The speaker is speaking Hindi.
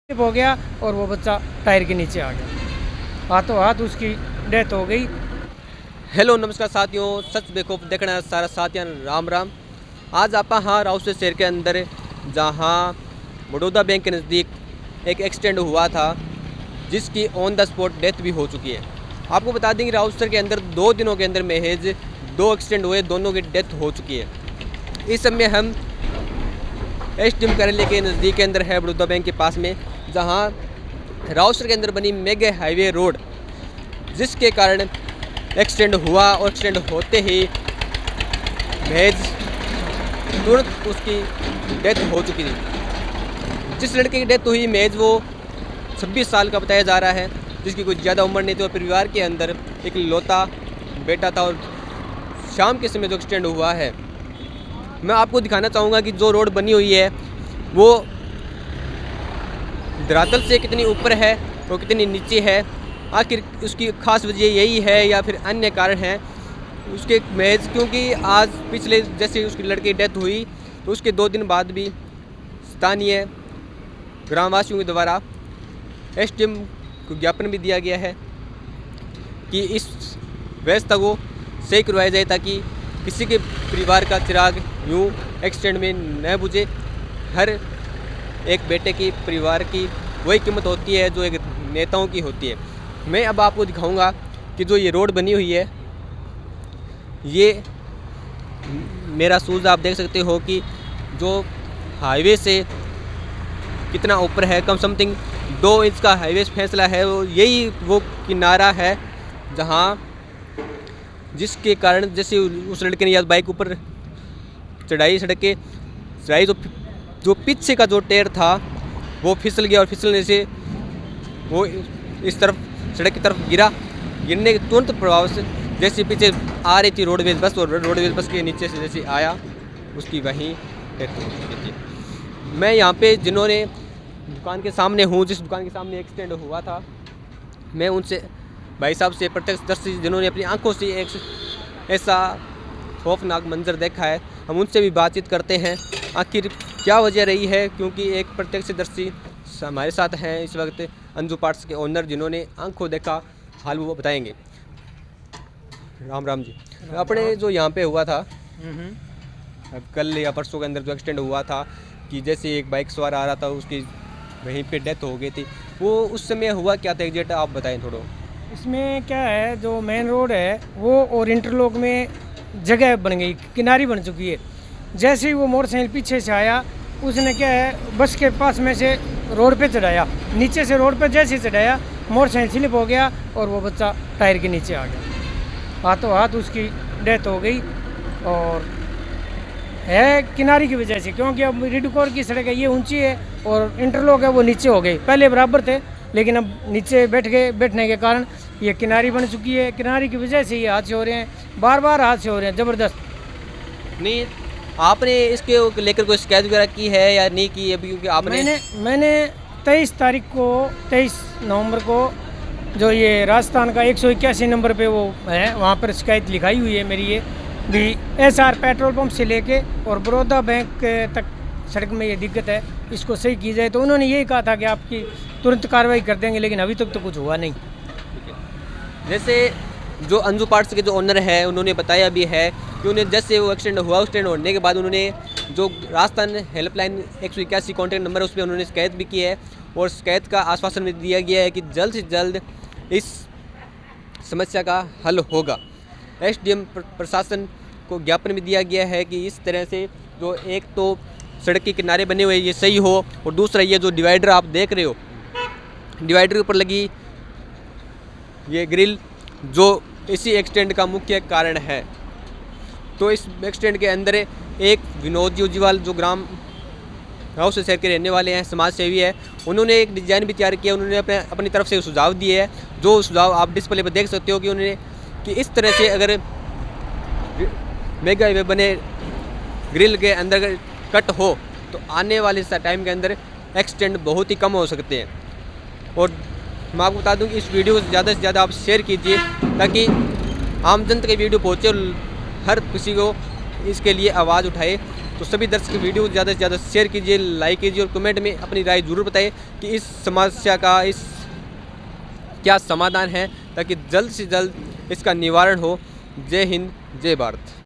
हो गया और वो बच्चा टायर के नीचे आ गया, हाथों हाथ उसकी डेथ हो गई। हेलो नमस्कार साथियों, सच बेखूफ देखना सारा साथियों राम राम। आज आप हाँ राउसे शहर के अंदर जहाँ बड़ौदा बैंक के नज़दीक एक एक्सीडेंट हुआ था जिसकी ऑन द स्पॉट डेथ भी हो चुकी है। आपको बता दें कि राउसर के अंदर 2 दिनों के अंदर महज 2 एक्सीडेंट हुए, दोनों की डेथ हो चुकी है। इस समय हम एसडीएम कार्यालय के नज़दीक के अंदर है, बड़ौदा बैंक के पास में, जहाँ राउसर के अंदर बनी मेगा हाईवे रोड जिसके कारण एक्सीडेंट हुआ और एक्सीडेंट होते ही महज तुरंत उसकी डेथ हो चुकी थी। जिस लड़के की डेथ हुई महज वो 26 साल का बताया जा रहा है, जिसकी कोई ज़्यादा उम्र नहीं थी और परिवार के अंदर एक लौता बेटा था। और शाम के समय जो एक्सीडेंट हुआ है, मैं आपको दिखाना चाहूँगा कि जो रोड बनी हुई है वो धरातल से कितनी ऊपर है और कितनी नीचे है। आखिर उसकी खास वजह यही है या फिर अन्य कारण है उसके महज, क्योंकि आज पिछले जैसे उसकी लड़की की डेथ हुई तो उसके 2 दिन बाद भी स्थानीय ग्रामवासियों के द्वारा एसडीएम को ज्ञापन भी दिया गया है कि इस व्यवस्था को सही करवाया जाए ताकि किसी के परिवार का चिराग यूँ एक्सीडेंट में न बुझे। हर एक बेटे की परिवार की वही कीमत होती है जो एक नेताओं की होती है। मैं अब आपको दिखाऊंगा कि जो ये रोड बनी हुई है, ये मेरा शूज़ आप देख सकते हो कि जो हाईवे से कितना ऊपर है, कम समथिंग 2 इंच का हाईवे फैसला है। यही वो किनारा है जहाँ जिसके कारण जैसे उस लड़के ने या बाइक ऊपर चढ़ाई, सड़क के चढ़ाई, तो जो पीछे का जो टायर था वो फिसल गया और फिसलने से वो इस तरफ सड़क की तरफ गिरने के तुरंत प्रभाव से जैसे पीछे आ रही थी रोडवेज बस, और रोडवेज बस के नीचे से जैसे आया उसकी वहीं डेथ हो चुकी थी। मैं यहाँ पे जिन्होंने दुकान के सामने हूँ, जिस दुकान के सामने एक्सीडेंट हुआ था, मैं उनसे भाई साहब से प्रत्यक्षदर्शी जिन्होंने अपनी आंखों से एक ऐसा खौफनाक मंजर देखा है, हम उनसे भी बातचीत करते हैं आखिर क्या वजह रही है। क्योंकि एक प्रत्यक्षदर्शी हमारे साथ हैं इस वक्त, अंजू पार्ट्स के ओनर, जिन्होंने आंखों देखा हाल वो बताएंगे। राम राम जी। अपने जो यहाँ पे हुआ था कल या परसों के अंदर जो एक्सीडेंट हुआ था कि जैसे एक बाइक सवार आ रहा था, उसकी वहीं पे डेथ हो गई थी, वो उस समय हुआ क्या था एग्जैक्ट आप बताएं थोड़ा। इसमें क्या है, जो मेन रोड है वो और इंटरलॉक में जगह बन गई, किनारी बन चुकी है। जैसे ही वो मोटरसाइकिल पीछे से आया, उसने क्या है बस के पास में से रोड पे चढ़ाया, नीचे से रोड पे जैसे चढ़ाया मोटरसाइकिल स्लिप हो गया और वो बच्चा टायर के नीचे आ गया, हाथों हाथ उसकी डेथ हो गई। और है किनारी की वजह से, क्योंकि अब रिडकोर की सड़क है, ये ऊंची है और इंटरलॉक है वो नीचे हो गई। पहले बराबर थे लेकिन अब नीचे बैठने के कारण ये किनारी बन चुकी है। किनारी की वजह से ये हादसे हो रहे हैं, बार बार हादसे हो रहे हैं ज़बरदस्त। नहीं, आपने इसके लेकर कोई शिकायत वगैरह की है या नहीं की अभी? क्योंकि आपने मैंने 23 तारीख को 23 नवंबर को जो ये राजस्थान का 181 नंबर पे वो है, वहाँ पर शिकायत लिखाई हुई है मेरी। ये भी एसआर पेट्रोल पंप से लेके और बड़ौदा बैंक तक सड़क में ये दिक्कत है, इसको सही की जाए। तो उन्होंने यही कहा था कि आपकी तुरंत कार्रवाई कर देंगे, लेकिन अभी तक तो कुछ हुआ नहीं। जैसे जो अंजू पार्ट्स के जो ओनर है उन्होंने बताया भी है कि उन्हें जैसे वो एक्सीडेंट हुआ, एक्सीडेंट होने के बाद उन्होंने जो राजस्थान हेल्पलाइन 181 कॉन्टैक्ट नंबर है उस पर उन्होंने शिकायत भी की है और शिकायत का आश्वासन भी दिया गया है कि जल्द से जल्द इस समस्या का हल होगा। एसडीएम प्रशासन को ज्ञापन भी दिया गया है कि इस तरह से जो एक तो सड़क के किनारे बने हुए ये सही हो, और दूसरा ये जो डिवाइडर आप देख रहे हो, डिवाइडर के ऊपर लगी ये ग्रिल जो इसी एक्सीडेंट का मुख्य कारण है। तो इस एक्सीडेंट के अंदर एक विनोद जी उज्जवल जो ग्राम राउस शहर के रहने वाले हैं, समाज सेवी है, उन्होंने एक डिज़ाइन भी तैयार किया। उन्होंने अपनी तरफ से सुझाव दिए है, जो सुझाव आप डिस्प्ले पर देख सकते हो कि उन्होंने कि इस तरह से अगर मेगा हाईवे बने ग्रिल के अंदर कट हो तो आने वाले टाइम के अंदर एक्सीडेंट बहुत ही कम हो सकते हैं। और मैं आपको बता दूं कि इस वीडियो को ज़्यादा से ज़्यादा आप शेयर कीजिए ताकि आम जनता की वीडियो पहुँचे और हर किसी को इसके लिए आवाज़ उठाए तो सभी दर्शक वीडियो को ज़्यादा से ज़्यादा शेयर कीजिए, लाइक कीजिए और कमेंट में अपनी राय ज़रूर बताइए कि इस समस्या का क्या समाधान है, ताकि जल्द से जल्द इसका निवारण हो। जय हिंद, जय भारत।